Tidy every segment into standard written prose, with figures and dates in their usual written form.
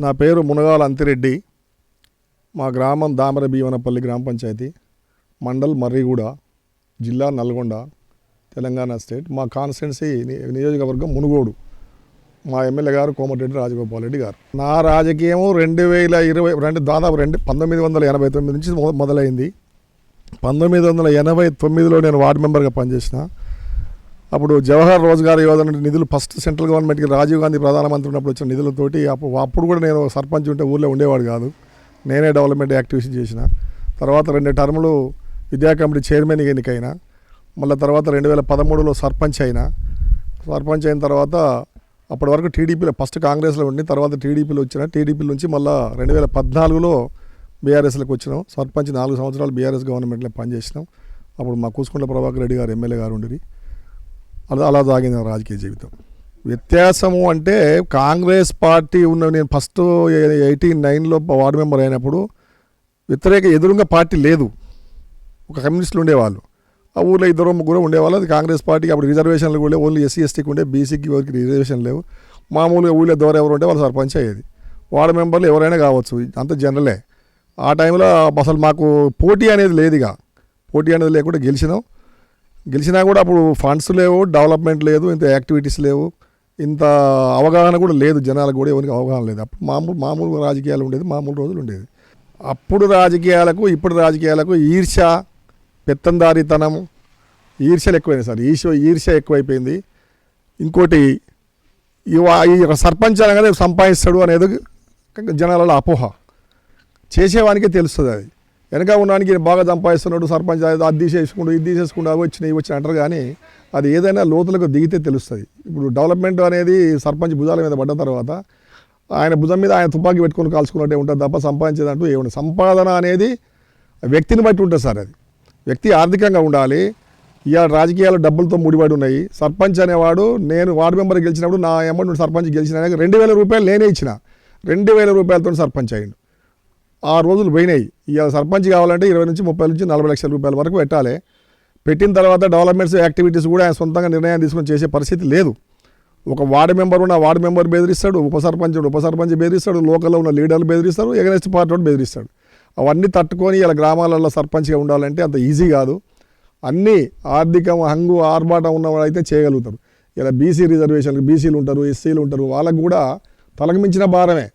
నా పేరు మునగాల అంతిరెడ్డి. మా గ్రామం దామర భీవనపల్లి గ్రామ పంచాయతీ, మండల్ మర్రిగూడ, జిల్లా నల్గొండ, తెలంగాణ స్టేట్. మా కాన్స్టిట్యున్సీ నియోజకవర్గం మునుగోడు. మా ఎమ్మెల్యే గారు కోమటిరెడ్డి రాజగోపాల్ రెడ్డి గారు. నా రాజకీయం 2022 దాదాపు 1989 నుంచి మొదలైంది. 1989లో నేను వార్డు మెంబర్గా పనిచేసిన. అప్పుడు జవహర్ రోజ్గార్ యోజన నిధులు ఫస్ట్ సెంట్రల్ గవర్నమెంట్కి రాజీవ్ గాంధీ ప్రధానమంత్రి ఉన్నప్పుడు వచ్చిన నిధులతోటి అప్పుడు కూడా నేను సర్పంచ్ ఉంటే ఊళ్ళో ఉండేవాడు కాదు. నేనే డెవలప్మెంట్ యాక్టివిటీస్ చేసిన. తర్వాత 2 టర్ములు విద్యా కమిటీ చైర్మన్ ఎన్నికైనా. మళ్ళీ తర్వాత 2013లో సర్పంచ్ అయినా. సర్పంచ్ అయిన తర్వాత అప్పటి వరకు టీడీపీలో ఫస్ట్ కాంగ్రెస్లో ఉండి తర్వాత టీడీపీలో వచ్చిన. టీడీపీ నుంచి మళ్ళీ 2014లో బీఆర్ఎస్లోకి వచ్చినాం. సర్పంచ్ 4 సంవత్సరాలు బీఆర్ఎస్ గవర్నమెంట్లో పనిచేసినాం. అప్పుడు మా కూసుకుంట్ల ప్రభాకర్ రెడ్డి గారు ఎమ్మెల్యే గారు ఉండి అలా సాగింది రాజకీయ జీవితం. వ్యత్యాసము అంటే కాంగ్రెస్ పార్టీ నేను ఫస్ట్ 89లో వార్డు మెంబర్ అయినప్పుడు ఎదురుగా పార్టీ లేదు. ఒక కమ్యూనిస్టులు ఉండేవాళ్ళు. ఆ ఊళ్ళో 2-3 ఉండేవాళ్ళు. అది కాంగ్రెస్ పార్టీకి అప్పుడు రిజర్వేషన్లు కూడా ఓన్లీ ఎస్సీ ఎస్టీకి ఉండే, బీసీకి ఎవరికి రిజర్వేషన్ లేవు. మామూలుగా ఊళ్ళో ద్వారా ఎవరు ఉంటే వాళ్ళు సర్పంచ్ అయ్యేది. వార్డు మెంబర్లు ఎవరైనా కావచ్చు, అంత జనరలే. ఆ టైంలో అసలు మాకు పోటీ అనేది లేదు. పోటీ అనేది లేకుండా గెలిచినా కూడా అప్పుడు ఫండ్స్ లేవు, డెవలప్మెంట్ లేదు, ఇంత యాక్టివిటీస్ లేవు, ఇంత అవగాహన కూడా లేదు. జనాలకు కూడా ఎవరికి అవగాహన లేదు. అప్పుడు మామూలు రాజకీయాలు ఉండేది, మామూలు రోజులు ఉండేది. అప్పుడు రాజకీయాలకు ఇప్పుడు రాజకీయాలకు ఈర్ష్య, పెత్తందారితనం, ఈర్ష్యలు ఎక్కువైనాయి సార్. ఈర్ష్య ఎక్కువైపోయింది. ఇంకోటి ఈ సర్పంచ్ అనగానే సంపాదిస్తాడు అనేది జనాలలో అపోహ. చేసేవానికే తెలుస్తుంది. అది వెనక ఉండడానికి బాగా సంపాదిస్తున్నాడు సర్పంచ్, అది తీసేసుకుంటూ ఇది తీసేసుకుంటూ అవి వచ్చినాయి అంటారు. కానీ అది ఏదైనా లోతులకు దిగితే తెలుస్తుంది. ఇప్పుడు డెవలప్మెంట్ అనేది సర్పంచ్ భుజాల మీద పడ్డ తర్వాత ఆయన భుజం మీద ఆయన తుపాకీ పెట్టుకొని కాల్చుకున్నట్టే ఉంటుంది తప్ప సంపాదించేదంటూ ఏముండదు. సంపాదన అనేది వ్యక్తిని బట్టి ఉంటుంది సార్. అది వ్యక్తి ఆర్థికంగా ఉండాలి. ఇవాళ రాజకీయాలు డబ్బులతో ముడిపడి ఉన్నాయి. సర్పంచ్ అనేవాడు, నేను వార్డు మెంబర్ గెలిచినప్పుడు నా అమౌంట్ సర్పంచ్ గెలిచిన 2000 రూపాయలు నేనే ఇచ్చిన. 2000 రూపాయలతో సర్పంచ్ అయ్యిండు. ఆ రోజులు పోయినాయి. ఇక సర్పంచ్ కావాలంటే 20 నుంచి 30 నుంచి 40 లక్షల రూపాయల వరకు పెట్టాలి. పెట్టిన తర్వాత డెవలప్మెంట్స్ యాక్టివిటీస్ కూడా ఆయన సొంతంగా నిర్ణయం తీసుకొని చేసే పరిస్థితి లేదు. ఒక వార్డు మెంబర్ ఉన్న వార్డు మెంబర్ బెదిరిస్తాడు, ఉప సర్పంచ్ బెదిరిస్తాడు, లోకల్లో ఉన్న లీడర్లు బెదిరిస్తారు, ఎగనెస్ట్ పార్టీ వాడు బెదిరిస్తాడు. అవన్నీ తట్టుకొని ఇలా గ్రామాలలో సర్పంచ్గా ఉండాలంటే అంత ఈజీ కాదు. అన్నీ ఆర్థికం హంగు ఆర్భాటం ఉన్నవాళ్ళు అయితే చేయగలుగుతారు. ఇలా బీసీ రిజర్వేషన్లు, బీసీలు ఉంటారు, ఎస్సీలు ఉంటారు, వాళ్ళకు కూడా తలకు మించిన భారమే.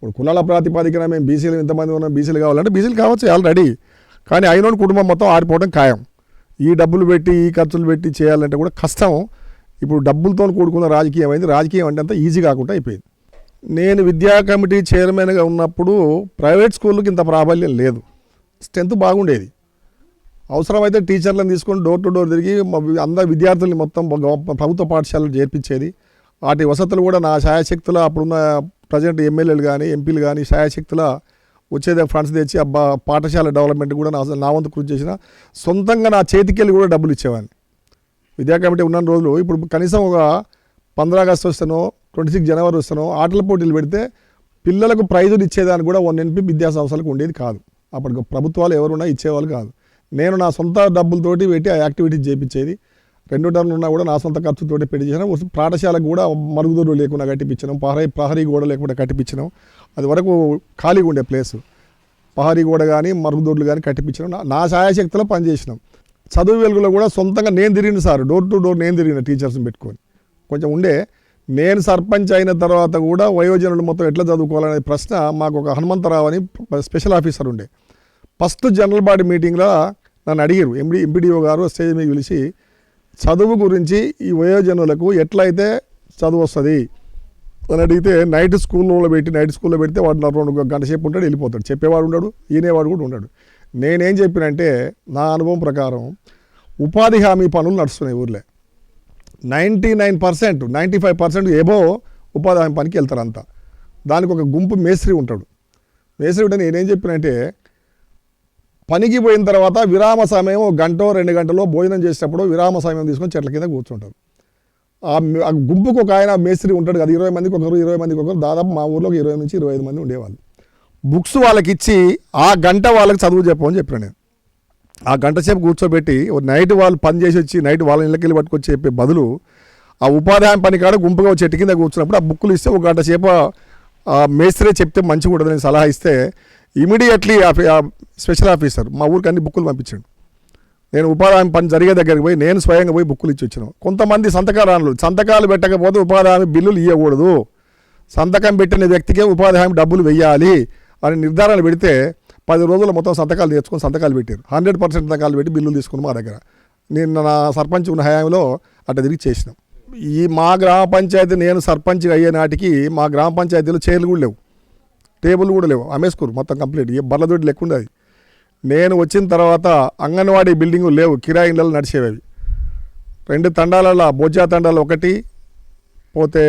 ఇప్పుడు కులాల ప్రాతిపాదికన మేము బీసీలు ఇంతమంది ఉన్నాం, బీసీలు కావాలంటే బీసీలు కావచ్చు ఆల్రెడీ. కానీ అయినోని కుటుంబం మొత్తం ఆరిపోవడం ఖాయం. ఈ డబ్బులు పెట్టి ఈ ఖర్చులు పెట్టి చేయాలంటే కూడా కష్టం. ఇప్పుడు డబ్బులతో కూడుకున్న రాజకీయం అయింది. రాజకీయం అంటే అంత ఈజీ కాకుండా అయిపోయింది. నేను విద్యా కమిటీ చైర్మన్గా ఉన్నప్పుడు ప్రైవేట్ స్కూళ్ళకి ఇంత ప్రాబల్యం లేదు. స్ట్రెంత్ బాగుండేది. అవసరమైతే టీచర్లను తీసుకొని డోర్ టు డోర్ తిరిగి అందరు విద్యార్థుల్ని మొత్తం ప్రభుత్వ పాఠశాలలు చేర్పించేది. వాటి వసతులు కూడా నా శాయశక్తుల అప్పుడున్న ప్రజెంట్ ఎమ్మెల్యేలు కానీ ఎంపీలు కానీ శాయశక్తుల వచ్చేదే ఫండ్స్ తెచ్చి పాఠశాల డెవలప్మెంట్ కూడా నా వంతు కృషి చేసిన. సొంతంగా నా చేతికెళ్ళి కూడా డబ్బులు ఇచ్చేవాడిని. విద్యా కమిటీ ఉన్న రోజులు ఇప్పుడు కనీసం ఒక 15 ఆగస్టు వస్తానో 26 జనవరి వస్తానో ఆటల పోటీలు పెడితే పిల్లలకు ప్రైజులు ఇచ్చేదానికి కూడా 1 NP విద్యా సంస్థలకు ఉండేది కాదు. అప్పటికి ప్రభుత్వాలు ఎవరున్నా ఇచ్చేవాళ్ళు కాదు. నేను నా సొంత డబ్బులతోటి పెట్టి ఆ యాక్టివిటీస్ చేయించేది. 2 టర్ములు ఉన్నా కూడా నా సొంత ఖర్చుతోటి పెట్టి చేసినాం. పాఠశాలకు కూడా మరుగుదొడ్లు లేకుండా కట్టిపించినాం, ప్రహరీ గోడ లేకుండా కట్టిపించినాం. అది వరకు ఖాళీగా ఉండే ప్లేసు, ప్రహరీ గోడ కానీ మరుగుదొడ్లు కానీ కట్టిపించినాం. నా శాయశక్తిలో పనిచేసినాం. చదువు వెలుగులో కూడా సొంతంగా నేను తిరిగిన సార్, డోర్ టు డోర్ నేను తిరిగిన టీచర్స్ని పెట్టుకొని కొంచెం ఉండే. నేను సర్పంచ్ అయిన తర్వాత కూడా వయోజనులు మొత్తం ఎట్లా చదువుకోవాలనే ప్రశ్న మాకు ఒక హనుమంతరావు అని స్పెషల్ ఆఫీసర్ ఉండే. ఫస్ట్ జనరల్ బాడీ మీటింగ్లో నన్ను అడిగారు. ఎంపీడీఓ గారు స్టేజ్ మీద పిలిచి చదువు గురించి ఈ వయోజనులకు ఎట్లయితే చదువు వస్తుంది అని అడిగితే నైట్ స్కూల్లో పెడితే వాడు 2 గంట సేపు ఉంటాడు, వెళ్ళిపోతాడు. చెప్పేవాడు ఉండడు, ఈనేవాడు కూడా ఉండడు. నేనేం చెప్పినంటే నా అనుభవం ప్రకారం ఉపాధి హామీ పనులు నడుస్తున్నాయి ఊర్లో. 99%, 95% ఏబో ఉపాధి హామీ పనికి వెళ్తారు అంతా. దానికి ఒక గుంపు మేస్త్రి ఉంటాడు. మేస్త్రి ఉంటే నేనేం చెప్పినంటే పనికి పోయిన తర్వాత విరామ సమయం 1 గంట 2 గంటలో భోజనం చేసేటప్పుడు విరామ సమయం తీసుకొని చెట్ల కింద కూర్చుంటారు. ఆ గుంపుకు ఒక ఆయన మేస్త్రి ఉంటాడు కదా, 20 మందికి ఒకరు 20 మందికి ఒకరు, దాదాపు మా ఊర్లో 20 నుంచి 25 మంది ఉండేవాళ్ళు. బుక్స్ వాళ్ళకి ఇచ్చి ఆ గంట వాళ్ళకి చదువు చెప్పమని చెప్పాను నేను. ఆ గంట సేపు కూర్చోబెట్టి నైట్ వాళ్ళు పని చేసి వచ్చి నైట్ వాళ్ళ ఇళ్ళకి వెళ్ళి పట్టుకొచ్చి చెప్పే బదులు ఆ ఉపాధి హామీ పని కాడ గుంపుగా చెట్టు కింద కూర్చున్నప్పుడు ఆ బుక్కులు ఇస్తే 1 గంట సేపు మేస్త్రే చెప్తే మంచిగా ఉండదని సలహా ఇస్తే ఇమీడియట్లీ స్పెషల్ ఆఫీసర్ మా ఊరికి అన్ని బుక్కులు పంపించాడు. నేను ఉపాధి హామీ పని జరిగే దగ్గరికి పోయి నేను స్వయంగా పోయి బుక్కులు ఇచ్చి వచ్చినాను. కొంతమంది సంతకాలు పెట్టకపోతే ఉపాధి హామీ బిల్లులు ఇవ్వకూడదు, సంతకం పెట్టిన వ్యక్తికే ఉపాధి హామీ డబ్బులు వెయ్యాలి అని నిర్ధారణ పెడితే 10 రోజుల్లో మొత్తం సంతకాలు నేర్చుకొని సంతకాలు పెట్టారు. 100% సంతకాలు పెట్టి బిల్లులు తీసుకుని మా దగ్గర. నేను నా సర్పంచ్ ఉన్న హయాంలో అట్లా తిరిగి చేసినాం. మా గ్రామ పంచాయతీ నేను సర్పంచ్ అయ్యే నాటికి మా గ్రామ పంచాయతీలో చైర్లు కూడా లేవు, టేబుల్ కూడా లేవు, అమ్మేసుకోరు మొత్తం కంప్లీట్. బర్లదొడ్డి లెక్క ఉండేది. నేను వచ్చిన తర్వాత అంగన్వాడీ బిల్డింగు లేవు, కిరాయి ఇళ్ళలో నడిచేవి. 2 తండాలలో బొజ్జా తండాలు ఒకటి, పోతే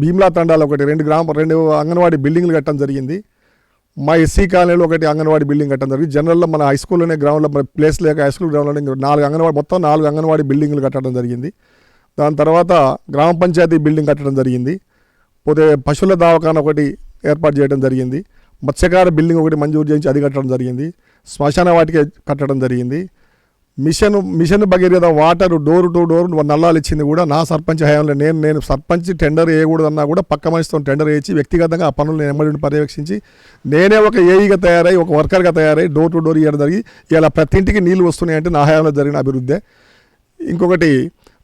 భీమ్లా తండాలు ఒకటి, 2 అంగన్వాడీ బిల్డింగ్లు కట్టడం జరిగింది. మా ఎస్సీ కాలనీలో ఒకటి అంగన్వాడీ బిల్డింగ్ కట్టడం జరిగింది. జనరల్లో మన హై స్కూల్లోనే గ్రౌండ్లో మన ప్లేస్ లేక హై స్కూల్ గ్రౌండ్లోనే 4 అంగన్వాడీ బిల్డింగ్లు కట్టడం జరిగింది. దాని తర్వాత గ్రామ పంచాయతీ బిల్డింగ్ కట్టడం జరిగింది. పోతే పశువుల దవాఖాన ఒకటి ఏర్పాటు చేయడం జరిగింది. మత్స్యకార బిల్డింగ్ ఒకటి మంజూరు చేయించి అది కట్టడం జరిగింది. శ్మశాన వాటిక కట్టడం జరిగింది. Mission Bhagiratha water door to door నల్లాలు ఇచ్చింది కూడా నా సర్పంచ్ హయాంలో. నేను సర్పంచ్ టెండర్ వేయకూడదన్నా కూడా పక్క మనిషితో టెండర్ వేయించి వ్యక్తిగతంగా ఆ పనులు నేను ఎమ్మడిని పర్యవేక్షించి నేనే ఒక ఏఈగా తయారై ఒక వర్కర్గా తయారై డోర్ టు డోర్ ఇవ్వడం జరిగి ఇలా ప్రతి ఇంటికి నీళ్ళు వస్తున్నాయంటే నా హయాంలో జరిగిన అభివృద్ధి. ఇంకొకటి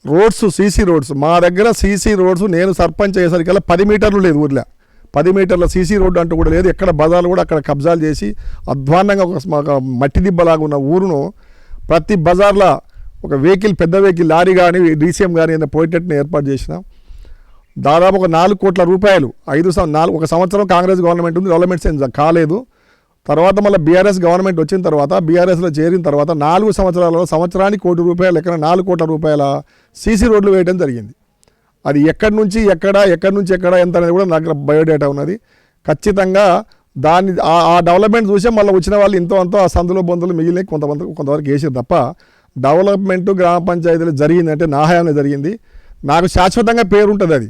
రోడ్స్, సీసీ రోడ్స్. మా దగ్గర సీసీ రోడ్స్ నేను సర్పంచ్ అయ్యేసరికల్లా 10 మీటర్లు లేదు ఊర్లో. 10 మీటర్ల సీసీ రోడ్డు అంటూ కూడా లేదు. ఎక్కడ బజార్లు కూడా అక్కడ కబ్జాలు చేసి అధ్వాన్నంగా ఒక మట్టి దిబ్బలాగా ఉన్న ఊరును ప్రతి బజార్లో ఒక వెహికల్, పెద్ద వెహికల్, లారీ కానీ డీసీఎం కానీ ఏదైనా పోయేటట్టుని ఏర్పాటు చేసిన. దాదాపు ఒక 4 కోట్ల రూపాయలు 1 సంవత్సరం కాంగ్రెస్ గవర్నమెంట్ ఉంది, డెవలప్మెంట్స్ ఏం కాలేదు. తర్వాత మళ్ళీ బీఆర్ఎస్ గవర్నమెంట్ వచ్చిన తర్వాత బీఆర్ఎస్లో చేరిన తర్వాత 4 సంవత్సరాలలో సంవత్సరానికి 1 కోటి రూపాయలు ఎక్కడ 4 కోట్ల రూపాయల సీసీ రోడ్లు వేయడం జరిగింది. అది ఎక్కడి నుంచి ఎక్కడ ఎంత అనేది కూడా నాకు బయోడేటా ఉన్నది. ఖచ్చితంగా దాన్ని ఆ డెవలప్మెంట్ చూసే మళ్ళీ వచ్చిన వాళ్ళు ఇంతో అంతో ఆ సందులో బొందులు మిగిలిన కొంతవరకు వేసారు తప్ప డెవలప్మెంట్ గ్రామ పంచాయతీలు జరిగిందంటే నా హయాంలో జరిగింది. నాకు శాశ్వతంగా పేరు ఉంటుంది. అది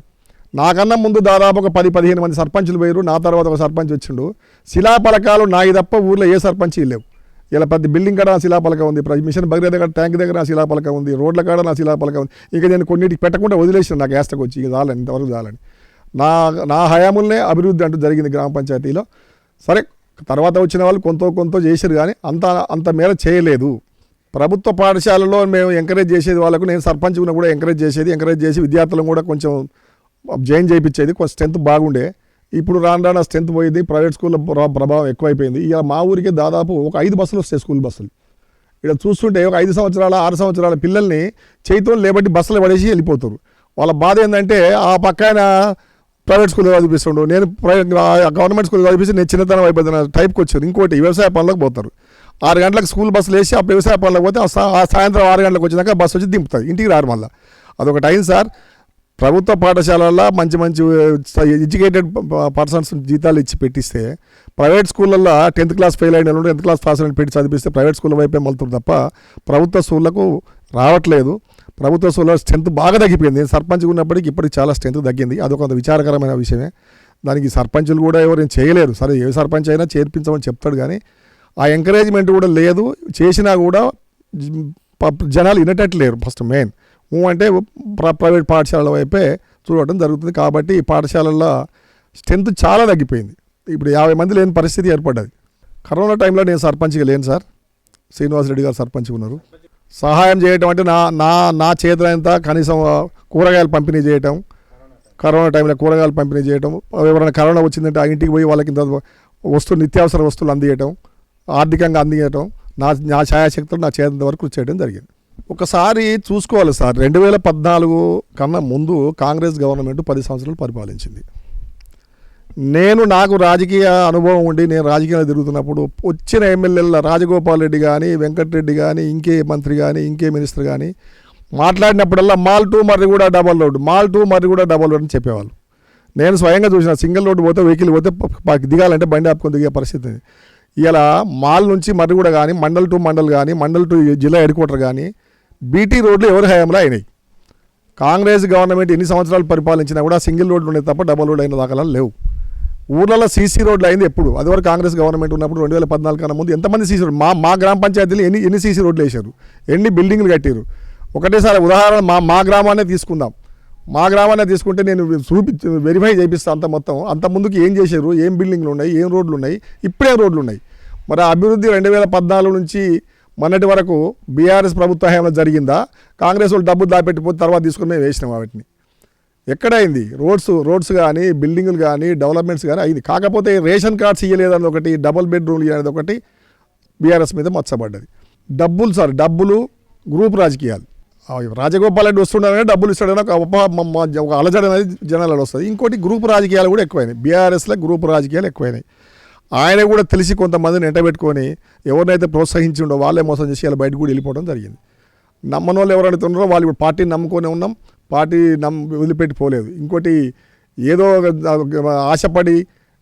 నాకన్నా ముందు దాదాపు ఒక 10-15 మంది సర్పంచులు పోయారు. నా తర్వాత ఒక సర్పంచ్ వచ్చిండు. శిలాపలకాలు నాయి తప్ప ఊర్లో ఏ సర్పంచ్ లేవు. ఇలా ప్రతి బిల్డింగ్ కాడ నా శిలాపలక ఉంది, మిషన్ భగీరథ దగ్గర ట్యాంక్ దగ్గర నా శిలాపలక ఉంది, రోడ్ల కాడ నా శిలాపలక ఉంది. ఇక నేను కొన్నిటికి పెట్టకుండా వదిలేసాను, నాకు యాస్తకు వచ్చి ఇక చాలని, ఇంతవరకు చాలని. నా హయాములనే అభివృద్ధి అంటూ జరిగింది గ్రామ పంచాయతీలో. సరే, తర్వాత వచ్చిన వాళ్ళు కొంత చేశారు కానీ అంత మేర చేయలేదు. ప్రభుత్వ పాఠశాలలో మేము ఎంకరేజ్ చేసేది వాళ్ళకు, నేను సర్పంచ్ కూడా ఎంకరేజ్ చేసి విద్యార్థులను కూడా కొంచెం జాయిన్ చేయించేది. కొంచెం స్ట్రెంత్ బాగుండే. ఇప్పుడు రాను స్ట్రెంత్ పోయింది, ప్రైవేట్ స్కూల్లో ప్రభావం ఎక్కువైపోయింది. ఇక మా ఊరికి దాదాపు ఒక 5 బస్సులు వస్తాయి, స్కూల్ బస్సులు. ఇక్కడ చూస్తుంటే ఒక 5 సంవత్సరాల 6 సంవత్సరాల పిల్లల్ని చేతితో లేబట్టి బస్సులు పడేసి వెళ్ళిపోతారు. వాళ్ళ బాధ ఏంటంటే ఆ పక్కన ప్రైవేట్ స్కూల్లో చదివిస్తుండు, నేను గవర్నమెంట్ స్కూల్లో చదివిస్తే నేను చిన్నతనం అయిపోతున్న టైప్కి వచ్చారు. ఇంకోటి వ్యవసాయ పనులకు పోతారు. 6 గంటలకు స్కూల్ బస్సులు వేసి ఆ వ్యవసాయ పనులకు పోతే ఆ సాయంత్రం 6 గంటలకు వచ్చినాక బస్సు వచ్చి దింపుతుంది, ఇంటికి రారు మళ్ళీ. అదొకటి అయింది సార్. ప్రభుత్వ పాఠశాలల్లో మంచి ఎడ్యుకేటెడ్ పర్సన్స్ జీతాలు ఇచ్చి పెట్టిస్తే ప్రైవేట్ స్కూళ్ళల్లో 10th క్లాస్ ఫెయిల్ అయిన 10th క్లాస్ పాస్ అయిన పెట్టి చదివిస్తే ప్రైవేట్ స్కూళ్ళ వైపే మలుతురు తప్ప ప్రభుత్వ స్కూళ్ళకు రావట్లేదు. ప్రభుత్వ స్కూళ్ళలో స్ట్రెంత్ బాగా తగ్గిపోయింది. నేను సర్పంచ్ ఉన్నప్పటికీ ఇప్పటికి చాలా స్ట్రెంత్ తగ్గింది. అదొక విచారకరమైన విషయమే. దానికి సర్పంచులు కూడా ఎవరైనా చేయలేరు. సరే, ఏ సర్పంచ్ అయినా చేర్పించమని చెప్తాడు కానీ ఆ ఎంకరేజ్మెంట్ కూడా లేదు. చేసినా కూడా జనాలు వినేటట్లేరు. ఫస్ట్ మెయిన్ అంటే ప్రైవేట్ పాఠశాలల వైపే చూడటం జరుగుతుంది. కాబట్టి ఈ పాఠశాలల్లో స్ట్రెంత్ చాలా తగ్గిపోయింది. ఇప్పుడు 50 మంది లేని పరిస్థితి ఏర్పడ్డది. కరోనా టైంలో నేను సర్పంచ్గా లేను సార్, శ్రీనివాసరెడ్డి గారు సర్పంచ్ ఉన్నారు. సహాయం చేయటం అంటే నా చేతులంతా కనీసం కూరగాయలు పంపిణీ చేయటం, కరోనా టైంలో కూరగాయలు పంపిణీ చేయటం, ఎవరైనా కరోనా వచ్చిందంటే ఆ ఇంటికి పోయి వాళ్ళకి నిత్యావసర వస్తువులు అందించడం, ఆర్థికంగా అందించడం, నా ఛాయాశక్తులు నా చేత వరకు చేయడం జరిగింది. ఒకసారి చూసుకోవాలి సార్, 2014 కన్నా ముందు కాంగ్రెస్ గవర్నమెంట్ 10 సంవత్సరాలు పరిపాలించింది. నాకు రాజకీయ అనుభవం ఉండి నేను రాజకీయాలు తిరుగుతున్నప్పుడు వచ్చిన ఎమ్మెల్యేల రాజగోపాల్ రెడ్డి కానీ, వెంకటరెడ్డి కానీ, ఇంకే మంత్రి కానీ, ఇంకే మినిస్టర్ కానీ మాట్లాడినప్పుడల్లా మాల్ 2 మర్రిగూడ డబల్ రోడ్ అని చెప్పేవాళ్ళు. నేను స్వయంగా చూసిన, సింగిల్ రోడ్డు పోతే వెహికల్ పోతే దిగాలంటే బండి ఆపుకొని దిగే పరిస్థితి. ఇలా మాల్ నుంచి మర్రిగూడ కానీ, మండల్ టు మండల్ కానీ, మండల్ టు జిల్లా హెడ్ క్వార్టర్ కానీ బీటీ రోడ్లు ఎవరి హయాంలో అయినాయి. కాంగ్రెస్ గవర్నమెంట్ ఎన్ని సంవత్సరాలు పరిపాలించినా కూడా సింగిల్ రోడ్లు ఉన్నాయి తప్ప డబల్ రోడ్ అయిన దాఖలాలు లేవు. ఊర్లలో సీసీ రోడ్లు అయింది ఎప్పుడు? అదివరకు కాంగ్రెస్ గవర్నమెంట్ ఉన్నప్పుడు 2014 కన్నా ముందు ఎంతమంది సీసీ రోడ్లు మా గ్రామ పంచాయతీలు ఎన్ని సీసీ రోడ్లు వేశారు, ఎన్ని బిల్డింగ్లు కట్టారు? ఒకటేసారి ఉదాహరణ మా గ్రామాన్నే తీసుకుందాం. మా గ్రామాన్ని తీసుకుంటే నేను వెరిఫై చేపిస్తాను అంత మొత్తం. అంత ముందుకు ఏం చేశారు, ఏం బిల్డింగ్లు ఉన్నాయి, ఏం రోడ్లు ఉన్నాయి, ఇప్పుడేం రోడ్లు ఉన్నాయి. మరి అభివృద్ధి 2014 నుంచి మొన్నటి వరకు బీఆర్ఎస్ ప్రభుత్వ హయాంలో జరిగిందా? కాంగ్రెస్ వాళ్ళు డబ్బు దాపెట్టిపోతే తర్వాత తీసుకుని మేము వేసినాం వాటిని. ఎక్కడైంది? రోడ్స్ కానీ, బిల్డింగులు కానీ, డెవలప్మెంట్స్ కానీ అయింది. కాకపోతే రేషన్ కార్డ్స్ ఇవ్వలేదని ఒకటి, డబుల్ బెడ్రూమ్లు అనేది ఒకటి బీఆర్ఎస్ మీద మచ్చబడ్డది. డబ్బులు గ్రూప్ రాజకీయాలు. రాజగోపాల్ రెడ్డి వస్తుండగానే డబ్బులు ఇస్తాడని ఒక అలజడి అనేది జనాలలో వస్తుంది. ఇంకోటి గ్రూప్ రాజకీయాలు కూడా ఎక్కువైనాయి. బీఆర్ఎస్లో గ్రూప్ రాజకీయాలు ఎక్కువైనాయి. ఆయన కూడా తెలిసి కొంతమందిని ఎంటబెట్టుకొని ఎవరినైతే ప్రోత్సహించిండో వాళ్ళే మోసం చేసి ఇలా బయటకు కూడా వెళ్ళిపోవడం జరిగింది. నమ్మని వాళ్ళు ఎవరైతే ఉన్నారో వాళ్ళు ఇప్పుడు పార్టీని నమ్ముకొని ఉన్నాం, పార్టీ వదిలిపెట్టి పోలేదు. ఇంకోటి ఏదో ఆశపడి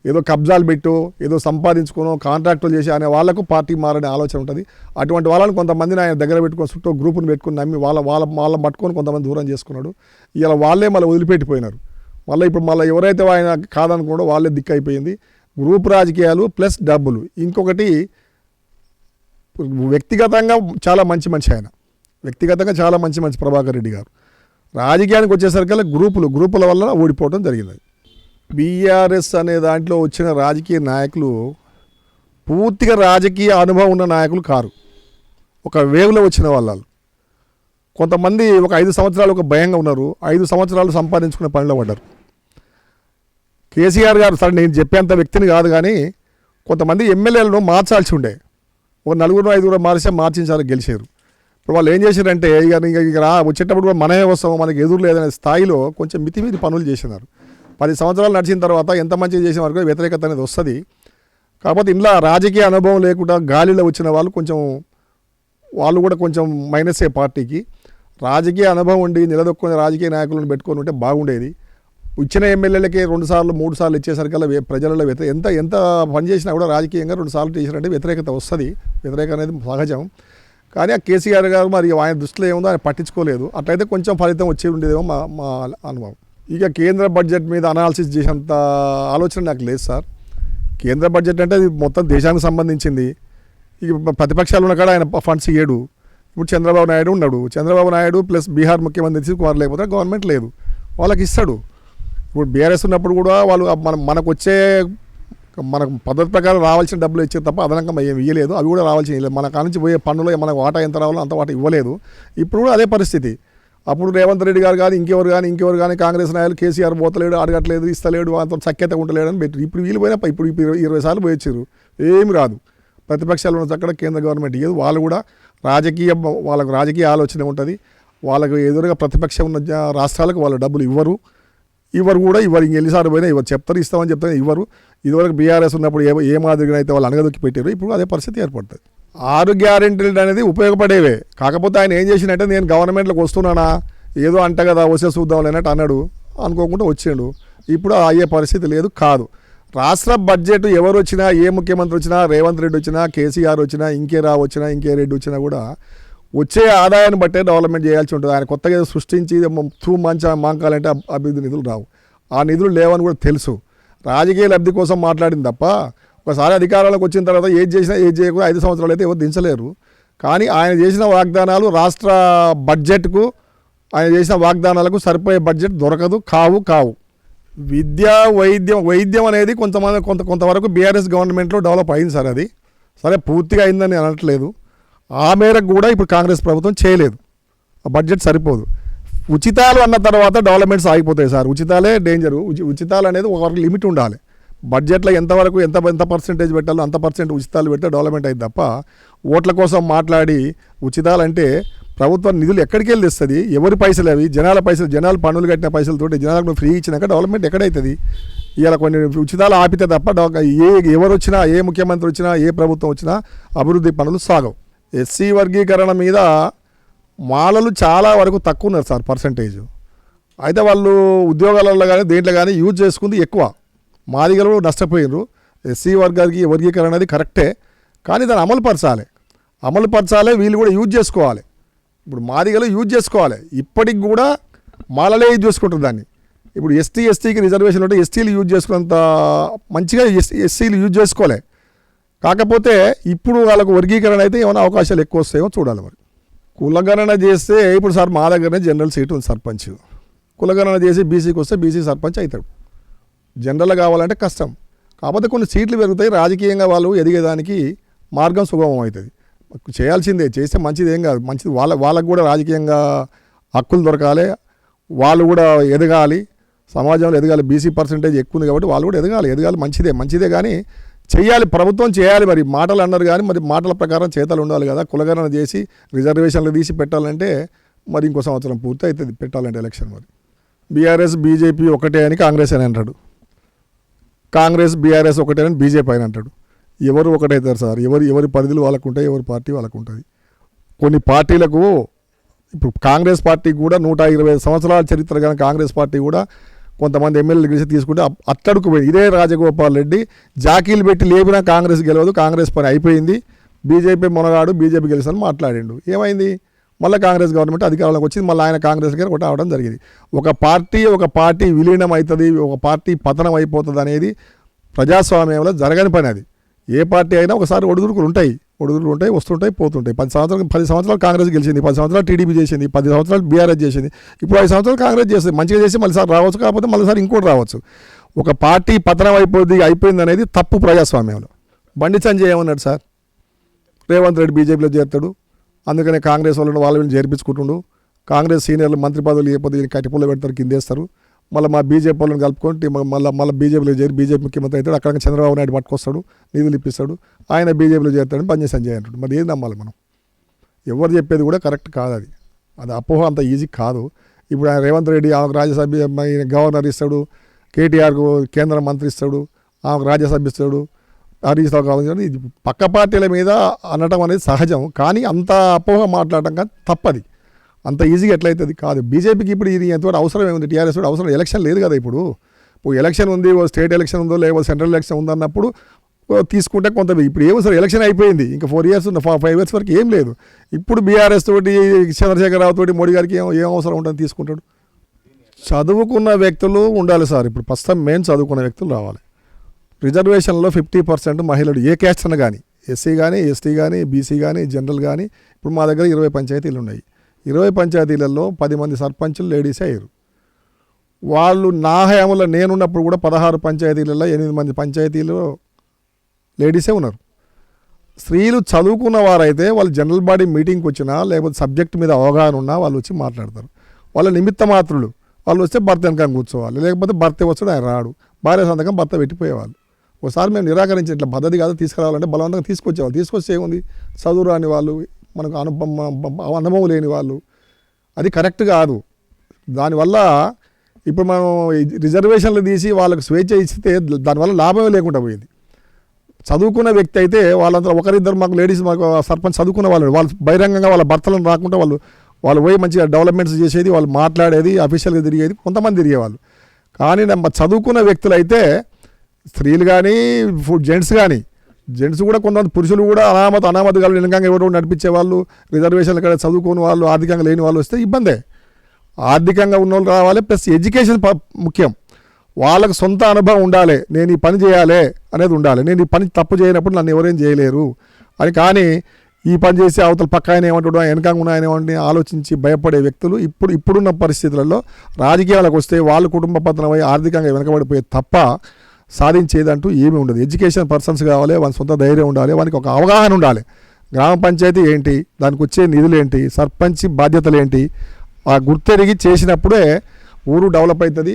ఏదో కబ్జాలు పెట్టో ఏదో సంపాదించుకోనో కాంట్రాక్టులు చేసి అనే వాళ్ళకు పార్టీ మారనే ఆలోచన ఉంటుంది. అటువంటి వాళ్ళని కొంతమందిని ఆయన దగ్గర పెట్టుకొని చుట్టూ గ్రూపుని పెట్టుకుని నమ్మి వాళ్ళని పట్టుకొని కొంతమంది దూరం చేసుకున్నాడు. ఇలా వాళ్ళే మళ్ళీ వదిలిపెట్టిపోయినారు. మళ్ళీ ఎవరైతే ఆయన కాదనుకోవడం వాళ్ళే దిక్కు అయిపోయింది. గ్రూప్ రాజకీయాలు ప్లస్ డబ్బులు. ఇంకొకటి వ్యక్తిగతంగా చాలా మంచి మనిషి ఆయన, వ్యక్తిగతంగా చాలా మంచి ప్రభాకర్ రెడ్డి గారు. రాజకీయానికి వచ్చేసరికల్లా గ్రూపుల వల్ల ఓడిపోవడం జరిగింది. బీఆర్ఎస్ అనే దాంట్లో వచ్చిన రాజకీయ నాయకులు పూర్తిగా రాజకీయ అనుభవం ఉన్న నాయకులు కారు. ఒక వేవ్లో వచ్చిన వాళ్ళు. కొంతమంది ఒక 5 సంవత్సరాలు ఒక భయంగా ఉన్నారు, 5 సంవత్సరాలు సంపాదించుకునే పనిలో పడ్డారు. కేసీఆర్ గారు సరే నేను చెప్పేంత వ్యక్తిని కాదు, కానీ కొంతమంది ఎమ్మెల్యేలను మార్చాల్సి ఉండే. ఒక 4-5 మార్చించారు, గెలిచారు. ఇప్పుడు వాళ్ళు ఏం చేశారంటే ఇక వచ్చేటప్పుడు కూడా మనమే వస్తాము, మనకి ఎదురు లేదనే స్థాయిలో కొంచెం మితిమీది పనులు చేసినారు. 10 సంవత్సరాలు నడిచిన తర్వాత ఎంత మంచిగా చేసిన వరకు వ్యతిరేకత అనేది వస్తుంది. కాకపోతే ఇంట్లో రాజకీయ అనుభవం లేకుండా గాలిలో వచ్చిన వాళ్ళు కూడా కొంచెం మైనసే పార్టీకి. రాజకీయ అనుభవం ఉండి నిలదొక్కునే రాజకీయ నాయకులను పెట్టుకొని ఉంటే బాగుండేది. ఇచ్చిన ఎమ్మెల్యేలకి 2 సార్లు 3 సార్లు ఇచ్చేసరికల్లా ప్రజలలో ఎంత పని చేసినా కూడా రాజకీయంగా 2 సార్లు చేసినట్టే వ్యతిరేకత వస్తుంది. వ్యతిరేకత అనేది సహజం. కానీ ఆ కేసీఆర్ గారు మరి ఆయన దృష్టిలో ఏముందో ఆయన పట్టించుకోలేదు. అట్లయితే కొంచెం ఫలితం వచ్చి ఉండేదేమో మా అనుభవం. ఇక కేంద్ర బడ్జెట్ మీద అనాలిసిస్ చేసేంత ఆలోచన నాకు లేదు సార్. కేంద్ర బడ్జెట్ అంటే అది మొత్తం దేశానికి సంబంధించింది. ఇక ప్రతిపక్షాలు ఉన్న కాడ ఆయన ఫండ్స్ ఇయ్యడు. ఇప్పుడు చంద్రబాబు నాయుడు ఉన్నాడు, చంద్రబాబు నాయుడు ప్లస్ బీహార్ ముఖ్యమంత్రి కుమార్ లేకపోతే గవర్నమెంట్ లేదు, వాళ్ళకి ఇస్తాడు. ఇప్పుడు బీఆర్ఎస్ ఉన్నప్పుడు కూడా వాళ్ళు మనకు వచ్చే మనకు పద్ధతి ప్రకారం రావాల్సిన డబ్బులు ఇచ్చారు తప్ప అదనంగా ఏమి ఇవ్వలేదు. అవి కూడా రావాల్సిన మన కానించి పోయే పన్నులో మనకు వాటా ఎంత రావాలో అంత వాటా ఇవ్వలేదు. ఇప్పుడు కూడా అదే పరిస్థితి. అప్పుడు రేవంత్ రెడ్డి గారు కానీ ఇంకెవరు కానీ కాంగ్రెస్ నాయకులు కేసీఆర్ పోతలేడు, అడగట్లేదు, ఇస్తలేడు, అంత సఖ్యత ఉండలేడు అని పెట్టి ఇప్పుడు వీళ్ళు పోయినా ఇప్పుడు 20 సార్లు పోయొచ్చారు, ఏమి రాదు. ప్రతిపక్షాలు ఉన్న చక్కడ కేంద్ర గవర్నమెంట్ ఇవ్వదు. వాళ్ళు కూడా వాళ్ళకు రాజకీయ ఆలోచన ఉంటుంది. వాళ్ళకు ఎదురుగా ప్రతిపక్షం ఉన్న రాష్ట్రాలకు వాళ్ళు డబ్బులు ఇవ్వరు కూడా ఇవ్వరు. ఎన్నిసార్లు పోయినా ఇవ్వరు, ఇస్తామని చెప్తారు, ఇవ్వరు. ఇదివరకు బీఆర్ఎస్ ఉన్నప్పుడు ఏ మాదిరిగా అయితే వాళ్ళు అనగదొక్కి పెట్టారు, ఇప్పుడు అదే పరిస్థితి ఏర్పడుతుంది. 6 గ్యారెంటీలు అనేది ఉపయోగపడేవే. కాకపోతే ఆయన ఏం చేసినట్టే నేను గవర్నమెంట్లోకి వస్తున్నానా ఏదో అంట కదా వచ్చే చూద్దాం అన్నట్టు అన్నాడు, అనుకోకుండా వచ్చాడు. ఇప్పుడు అయ్యే పరిస్థితి లేదు. రాష్ట్ర బడ్జెట్ ఎవరు వచ్చినా, ఏ ముఖ్యమంత్రి వచ్చినా, రేవంత్ రెడ్డి వచ్చినా, కేసీఆర్ వచ్చినా, ఇంకే రెడ్డి వచ్చినా కూడా వచ్చే ఆదాయాన్ని బట్టే డెవలప్మెంట్ చేయాల్సి ఉంటుంది. ఆయన కొత్తగా సృష్టించి మాంకాలంటే అభివృద్ధి నిధులు రావు. ఆ నిధులు లేవని కూడా తెలుసు. రాజకీయ లబ్ధి కోసం మాట్లాడింది తప్ప ఒకసారి అధికారంలోకి వచ్చిన తర్వాత ఏది చేసినా ఏది చేయకుండా 5 సంవత్సరాలు అయితే ఎవరు దించలేరు. కానీ ఆయన చేసిన వాగ్దానాలు రాష్ట్ర బడ్జెట్కు ఆయన చేసిన వాగ్దానాలకు సరిపోయే బడ్జెట్ దొరకదు, కావు. విద్య, వైద్యం అనేది కొంతవరకు బీఆర్ఎస్ గవర్నమెంట్లో డెవలప్ అయింది సార్. అది సరే పూర్తిగా అయిందని అనట్లేదు. ఆ మేరకు కూడా ఇప్పుడు కాంగ్రెస్ ప్రభుత్వం చేయలేదు. ఆ బడ్జెట్ సరిపోదు. ఉచితాలు అన్న తర్వాత డెవలప్మెంట్స్ ఆగిపోతాయి సార్. ఉచితాలే డేంజరు. ఉచితాలు అనేది ఒక వరకు లిమిట్ ఉండాలి. బడ్జెట్లో ఎంతవరకు ఎంత పర్సెంటేజ్ పెట్టాలో అంత పర్సెంట్ ఉచితాలు పెడితే డెవలప్మెంట్ అయింది తప్ప ఓట్ల మాట్లాడి ఉచితాలు అంటే ప్రభుత్వం నిధులు ఎక్కడికి వెళ్ళి తెస్తుంది? ఎవరి పైసలు అవి? జనాల పన్నులు కట్టిన పైసలతోటి జనాలకు ఫ్రీ ఇచ్చినాక డెవలప్మెంట్ ఎక్కడైతుంది? ఇవాళ కొన్ని ఉచితాలు ఆపితే తప్ప ఎవరు వచ్చినా, ఏ ముఖ్యమంత్రి వచ్చినా, ఏ ప్రభుత్వం వచ్చినా అభివృద్ధి పనులు సాగవు. ఎస్సీ వర్గీకరణ మీద మాలలు చాలా వరకు తక్కువ ఉన్నారు సార్ పర్సంటేజ్. అయితే వాళ్ళు ఉద్యోగాలలో కానీ దేంట్లో కానీ యూజ్ చేసుకుంది ఎక్కువ. మాదిగలు నష్టపోయినరు. ఎస్సీ వర్గీకరణ అనేది కరెక్టే, కానీ దాన్ని అమలు పరచాలి. వీళ్ళు కూడా యూజ్ చేసుకోవాలి. ఇప్పుడు మాదిగలు యూజ్ చేసుకోవాలి. ఇప్పటికి కూడా మాలలే యూజ్ చేసుకుంటారు దాన్ని. ఇప్పుడు ఎస్టీకి రిజర్వేషన్ ఉంటే ఎస్టీలు యూజ్ చేసుకున్నంత మంచిగా ఎస్సీలు యూజ్ చేసుకోలే. కాకపోతే ఇప్పుడు వాళ్ళకు వర్గీకరణ అయితే ఏమైనా అవకాశాలు ఎక్కువ వస్తాయో చూడాలి. మరి కులగణన చేస్తే ఇప్పుడు సార్ మా దగ్గరనే జనరల్ సీట్ ఉంది సర్పంచ్. కులగణన చేసి బీసీకి వస్తే బీసీ సర్పంచ్ అవుతాడు. జనరల్గా కావాలంటే కష్టం. కాకపోతే కొన్ని సీట్లు పెరుగుతాయి, రాజకీయంగా వాళ్ళు ఎదిగేదానికి మార్గం సుగమం అవుతుంది. చేయాల్సిందే, చేస్తే మంచిది ఏం కాదు, మంచిది వాళ్ళకు కూడా రాజకీయంగా హక్కులు దొరకాలి, వాళ్ళు కూడా ఎదగాలి, సమాజంలో ఎదగాలి. బీసీ పర్సెంటేజ్ ఎక్కువ ఉంది కాబట్టి వాళ్ళు కూడా ఎదగాలి, మంచిదే కానీ చేయాలి, ప్రభుత్వం చేయాలి. మరి మాటలు అన్నారు కానీ మరి మాటల ప్రకారం చేతలు ఉండాలి కదా. కులగణన చేసి రిజర్వేషన్లు తీసి పెట్టాలంటే మరి ఇంకో సంవత్సరం పూర్తి అవుతుంది పెట్టాలంటే ఎలక్షన్. మరి బీఆర్ఎస్ బీజేపీ ఒకటే అని కాంగ్రెస్ అని అంటాడు, కాంగ్రెస్ బీఆర్ఎస్ ఒకటే అని బీజేపీ అని అంటాడు. ఎవరు ఒకటవుతారు సార్? ఎవరి పరిధులు వాళ్ళకు ఉంటాయి, ఎవరి పార్టీ వాళ్ళకు ఉంటుంది. కొన్ని పార్టీలకు ఇప్పుడు కాంగ్రెస్ పార్టీకి కూడా 125 సంవత్సరాల చరిత్ర కానీ కాంగ్రెస్ పార్టీ కూడా కొంతమంది ఎమ్మెల్యేలు గెలిచి తీసుకుంటే అట్టడుకు పోయింది. ఇదే రాజగోపాల్ రెడ్డి జాకీలు పెట్టి లేపినా కాంగ్రెస్ గెలవదు, కాంగ్రెస్ పని అయిపోయింది, బీజేపీ మొనగాడు, బీజేపీ గెలిచని మాట్లాడిండు. ఏమైంది? మళ్ళీ కాంగ్రెస్ గవర్నమెంట్ అధికారంలోకి వచ్చింది, మళ్ళీ ఆయన కాంగ్రెస్ గారు ఒకటి అవడం జరిగింది. ఒక పార్టీ విలీనం అవుతుంది, ఒక పార్టీ పతనం అయిపోతుంది అనేది ప్రజాస్వామ్యంలో జరగని పని. అది ఏ పార్టీ అయినా ఒకసారి ఒడిదుడుకులు ఉంటాయి, వస్తుంటాయి, పోతుంటాయి. 10 సంవత్సరాలు కాంగ్రెస్ గెలిచింది, 10 సంవత్సరాలు టీడీపీ చేసింది, 10 సంవత్సరాలు బీఆర్ఎస్ చేసింది, ఇప్పుడు 5 సంవత్సరాలు కాంగ్రెస్ చేస్తుంది. మంచిగా చేసి మళ్ళీసారి రావచ్చు, కాకపోతే మళ్ళీసారి ఇంకోటి రావచ్చు. ఒక పార్టీ పతనం అయిపోయింది అనేది తప్పు ప్రజాస్వామ్యంలో. బండి సంజయ్ ఏమన్నాడు సార్? రేవంత్ రెడ్డి బీజేపీలో చేరుతాడు, అందుకనే కాంగ్రెస్ వాళ్ళని చేర్పించుకుంటుండు, కాంగ్రెస్ సీనియర్లు మంత్రి పదవులు లేకపోతే కట్టిపుల్లో పెడతారు, కిందేస్తారు, మళ్ళీ మా బీజేపీ వాళ్ళని కలుపుకొని మళ్ళీ బీజేపీలో చేరి బీజేపీ ముఖ్యమంత్రి అవుతాడు, అక్కడ చంద్రబాబు నాయుడు పట్టుకొస్తాడు, నిధులు ఇప్పిస్తాడు, ఆయన బీజేపీలో చేరుతాడని బండి సంజయ్ అంటాడు. మరి ఏది నమ్మాలి మనం? ఎవరు చెప్పేది కూడా కరెక్ట్ కాదు. అది అపోహ అంత ఈజీ కాదు. ఇప్పుడు ఆయన రేవంత్ రెడ్డి ఆమెకు రాజ్యసభ గవర్నర్ ఇస్తాడు, కేటీఆర్కు కేంద్ర మంత్రి ఇస్తాడు, ఆమెకు రాజ్యసభ ఇస్తాడు, హరీష్ రావు కావాలి. ఇది పక్క పార్టీల మీద అనటం అనేది సహజం, కానీ అంత అపోహ మాట్లాడటం కానీ తప్పది. అంత ఈజీగా ఎట్లయితుంది? కాదు. బీజేపీకి ఇప్పుడు ఇది ఎంతవరకు అవసరం ఏముంది? టీఆర్ఎస్ కూడా అవసరం, ఎలక్షన్ లేదు కదా. ఇప్పుడు ఎలక్షన్ ఉంది, స్టేట్ ఎలక్షన్ ఉందో లేకపోతే సెంట్రల్ ఎలక్షన్ ఉందన్నప్పుడు తీసుకుంటే కొంత. ఇప్పుడు ఏమో సార్ ఎలక్షన్ అయిపోయింది, ఇంకా 4 years ఉంది, 5 years వరకు ఏం లేదు. ఇప్పుడు బీఆర్ఎస్ తోటి చంద్రశేఖరరావు తోటి మోడీ గారికి ఏం అవసరం ఉంటుంది? తీసుకుంటాడు. చదువుకున్న వ్యక్తులు ఉండాలి సార్. ఇప్పుడు ప్రస్తుతం మెయిన్ చదువుకున్న వ్యక్తులు రావాలి. రిజర్వేషన్లో 50% మహిళలు, ఏ క్యాస్ట్ అన్న కానీ, ఎస్సీ కానీ, ఎస్టీ కానీ, బీసీ కానీ, జనరల్ కానీ. ఇప్పుడు మా దగ్గర 20 పంచాయతీలు ఉన్నాయి. 20 పంచాయతీలలో 10 మంది సర్పంచులు లేడీసే అయ్యారు. వాళ్ళు నా హయాంలో నేనున్నప్పుడు కూడా 16 పంచాయతీలలో 8 మంది పంచాయతీలు లేడీసే ఉన్నారు. స్త్రీలు చదువుకున్న వారైతే వాళ్ళు జనరల్ బాడీ మీటింగ్కి వచ్చినా లేకపోతే సబ్జెక్ట్ మీద అవగాహన ఉన్నా వాళ్ళు వచ్చి మాట్లాడతారు. వాళ్ళ నిమిత్త మాత్రులు, వాళ్ళు వస్తే భర్త వెనక కూర్చోవాలి, లేకపోతే భర్త వస్తాడు ఆయన రాడు, భార్య సంతకం భర్త పెట్టిపోయేవాళ్ళు. ఒకసారి మేము నిరాకరించి ఇట్లా పద్ధతి కాదు తీసుకురావాలంటే బలవంతంగా తీసుకొచ్చేవాళ్ళు. తీసుకొస్తే ఏముంది? చదువు రాని వాళ్ళు, మనకు అనుభవం లేని వాళ్ళు, అది కరెక్ట్ కాదు. దానివల్ల ఇప్పుడు మనం రిజర్వేషన్లు తీసి వాళ్ళకు స్వేచ్ఛ ఇస్తే దానివల్ల లాభమే లేకుండా పోయింది. చదువుకున్న వ్యక్తి అయితే వాళ్ళంతా ఒకరిద్దరు మాకు లేడీస్ మాకు సర్పంచ్ చదువుకున్న వాళ్ళు బహిరంగంగా వాళ్ళ భర్తలను రాకుండా వాళ్ళు పోయి మంచిగా డెవలప్మెంట్స్ చేసేది, వాళ్ళు మాట్లాడేది, అఫీషియల్గా తిరిగేది, కొంతమంది తిరిగేవాళ్ళు. కానీ చదువుకున్న వ్యక్తులు అయితే స్త్రీలు కానీ జెంట్స్ కూడా కొంతమంది పురుషులు కూడా అనామత కాదు వెనకంగా ఎవరో నడిపించే వాళ్ళు, రిజర్వేషన్లు ఇక్కడ చదువుకుని వాళ్ళు, ఆర్థికంగా లేని వాళ్ళు వస్తే ఇబ్బందే. ఆర్థికంగా ఉన్న వాళ్ళు రావాలి, ప్లస్ ఎడ్యుకేషన్ ముఖ్యం. వాళ్ళకు సొంత అనుభవం ఉండాలి, నేను ఈ పని చేయాలి అనేది ఉండాలి. నేను ఈ పని తప్పు చేయనప్పుడు నన్ను ఎవరేం చేయలేరు అని. కానీ ఈ పని చేసి అవతల పక్క ఆయన ఏమంటాడు, వెనకంగా ఉన్న ఆయన ఏమంటే ఆలోచించి భయపడే వ్యక్తులు ఇప్పుడున్న పరిస్థితులలో రాజకీయాలకు వస్తే వాళ్ళు కుటుంబ పతనమై ఆర్థికంగా వెనకబడిపోయే తప్ప సాధించేదంటూ ఏమీ ఉండదు. ఎడ్యుకేషన్ పర్సన్స్ కావాలి, వాళ్ళ సొంత ధైర్యం ఉండాలి, వానికి ఒక అవగాహన ఉండాలి. గ్రామ పంచాయతీ ఏంటి, దానికి వచ్చే నిధులు ఏంటి, సర్పంచ్ బాధ్యతలు ఏంటి, ఆ గుర్తెరిగి చేసినప్పుడే ఊరు డెవలప్ అవుతుంది.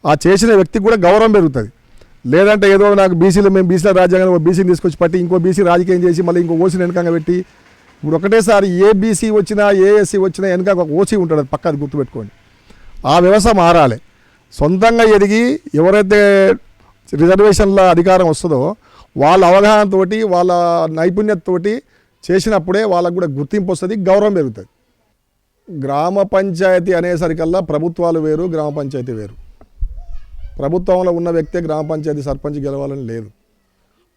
ఆ చేసిన వ్యక్తికి కూడా గౌరవం పెరుగుతుంది. లేదంటే ఏదో నాకు మేము బీసీల రాజ్యాంగంలో బీసీని తీసుకొచ్చి పట్టి ఇంకో బీసీ రాజకీయం చేసి మళ్ళీ ఇంకో ఓసీని వెనకంగా పెట్టి, ఇప్పుడు ఒకటేసారి ఏ బీసీ వచ్చినా ఏ ఎస్సీ వచ్చినా వెనక ఒక ఓసీ ఉంటుంది, అది పక్కది గుర్తుపెట్టుకోండి. ఆ వ్యవస్థ మారాలి. సొంతంగా ఎదిగి ఎవరైతే రిజర్వేషన్ల అధికారం వస్తుందో వాళ్ళ అవగాహనతోటి, వాళ్ళ నైపుణ్యతతోటి చేసినప్పుడే వాళ్ళకు కూడా గుర్తింపు వస్తుంది, గౌరవం పెరుగుతుంది. గ్రామ పంచాయతీ అనేసరికల్లా ప్రభుత్వాలు వేరు, గ్రామ పంచాయతీ వేరు. ప్రభుత్వంలో ఉన్న వ్యక్తే గ్రామ పంచాయతీ సర్పంచ్ గెలవాలని లేదు.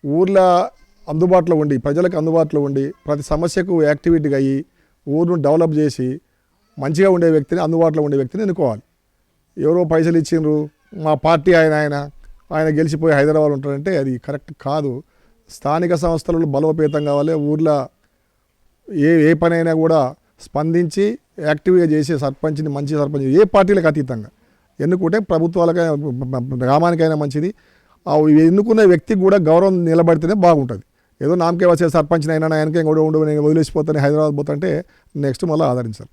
ఊర్లో అందుబాటులో ఉండి, ప్రజలకు అందుబాటులో ఉండి, ప్రతి సమస్యకు యాక్టివిటీగా అయ్యి ఊరును డెవలప్ చేసి మంచిగా ఉండే వ్యక్తిని, అందుబాటులో ఉండే వ్యక్తిని ఎన్నుకోవాలి. ఎవరో పైసలు ఇచ్చిండ్రు, మా పార్టీ ఆయన గెలిచిపోయి హైదరాబాద్ ఉంటారంటే అది కరెక్ట్ కాదు. స్థానిక సంస్థలు బలోపేతం కావాలి. ఊర్లో ఏ పనైనా కూడా స్పందించి యాక్టివ్గా చేసే సర్పంచ్ని, మంచి సర్పంచ్, ఏ పార్టీలకు అతీతంగా ఎన్నుకుంటే ప్రభుత్వాలకైనా గ్రామానికైనా మంచిది. ఎన్నుకునే వ్యక్తికి కూడా గౌరవం నిలబడితేనే బాగుంటుంది. ఏదో నామకే వచ్చే సర్పంచ్ని అయినా ఆయనకే కూడా ఉండు నేను వదిలేసిపోతాను హైదరాబాద్ పోతుంటే నెక్స్ట్ మళ్ళీ ఆదరించాలి.